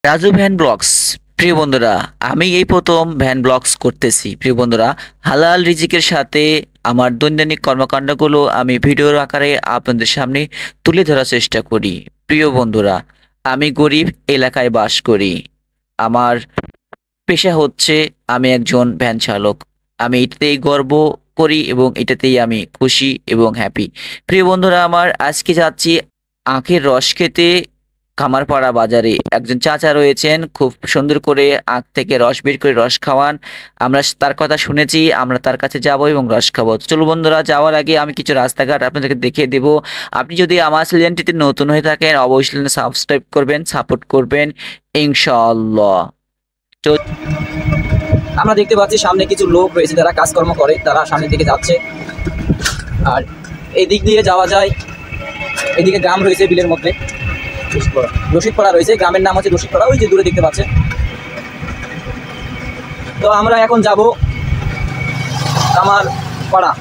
Raju van blogs. প্রিয় বন্ধুরা, আমি এই প্রথম ভ্যান ব্লগস করতেছি। প্রিয় বন্ধুরা, হালাল রিজিকের সাথে আমার দৈনন্দিন কর্মকাণ্ডগুলো আমি ভিডিওর আকারে আপনাদের সামনে তুলে ধরার চেষ্টা করি। প্রিয় বন্ধুরা, আমি গরিব এলাকায় বাস করি। আমার পেশা হচ্ছে আমি একজন ভ্যান চালক। আমি এটাতেই গর্ব করি এবং এটাতেই আমি খুশি এবং হ্যাপি। প্রিয় বন্ধুরা, আমার আজকে যাচ্ছি আখের রস খেতে। কামারপাড়া বাজারে একজন চাচা রয়েছেন, খুব সুন্দর করে আখ থেকে রস বের করে রস খাওয়ান। আমরা তার কথা শুনেছি, আমরা তার কাছে যাব এবং রস খাবো। চলো বন্ধুরা, যাওয়ার আগে আমি কিছু রাস্তাঘাট আপনাদেরকে দেখিয়ে দেব। আপনি যদি আমার চ্যানেলটিতে নতুন হয়ে থাকেন, অবশ্যই সাবস্ক্রাইব করবেন, সাপোর্ট করবেন ইনশাআল্লাহ। আমরা দেখতে পাচ্ছি সামনে কিছু লোক রয়েছে যারা কাজকর্ম করে, তারা সামনের দিকে যাচ্ছে। আর এই দিক দিয়ে যাওয়া যায়, এদিকে গ্রাম রয়েছে বিলের মধ্যে, রশিদপাড়া রয়েছে, গ্রামের নাম হচ্ছে রশিদপাড়া, ওই যে দূরে দেখতে পাচ্ছে। তো আমরা এখন যাব কামারপাড়া।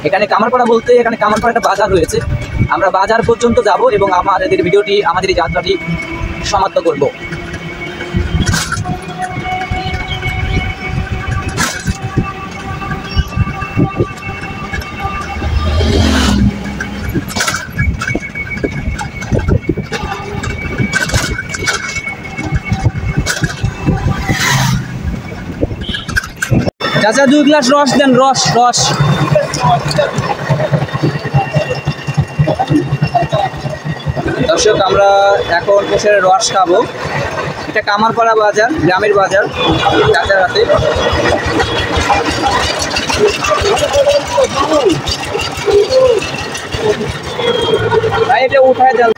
এখানে কামারপাড়া বলতে এখানে কামারপাড়া একটা বাজার রয়েছে। আমরা বাজার পর্যন্ত যাব এবং আমাদের ভিডিওটি, আমাদের এই যাত্রাটি সমাপ্ত করব। চাচা 2 গ্লাস রস দেন, রস রস। দর্শক, আমরা এখন বসে রস খাবো। এটা কামারপাড়া বাজার, গ্রামের বাজার, চাচার হাতে। ভাই এটা উঠায় দেন।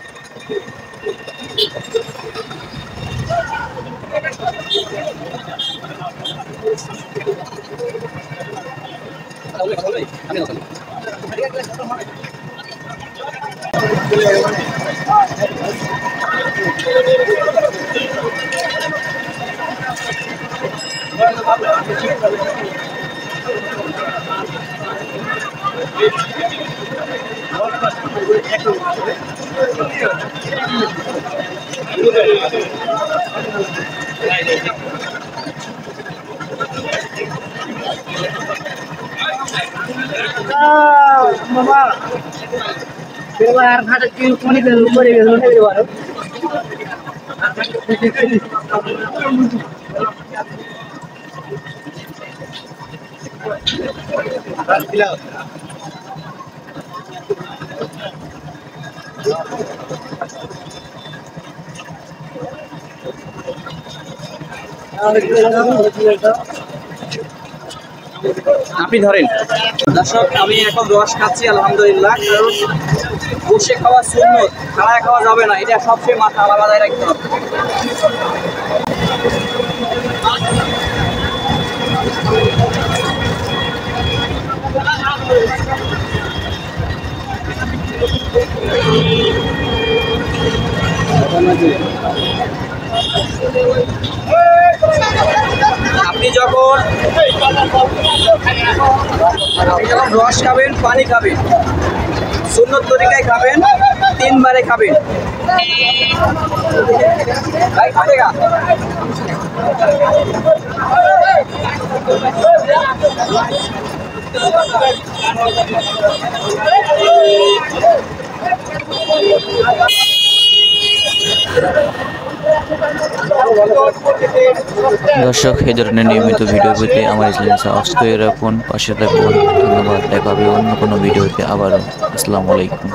বাবা আর ঘাটে কি কোনি বেল করে গেল না এবারে। আপনি ধরেন। দর্শক, আমি এখন রস খাচ্ছি আলহামদুলিল্লাহ, কারণ বসে খাওয়া সুন্নত, খাড়ায় খাওয়া যাবে না, এটা সবচেয়ে মাথা আলাদায় রাখতে হবে। আপনি যখন রস খাবেন, পানি খাবেন, সুন্নত তরিকায় খাবেন, 3 বারে খাবেন। দর্শক, এই ধরনের নিয়মিত ভিডিও পেতে আমার চ্যানেল সাবস্ক্রাইব করে রাখুন, পাশে থাকুন। ধন্যবাদ। দেখা হবে অন্য কোনো ভিডিওতে আবারও। আসসালামু আলাইকুম।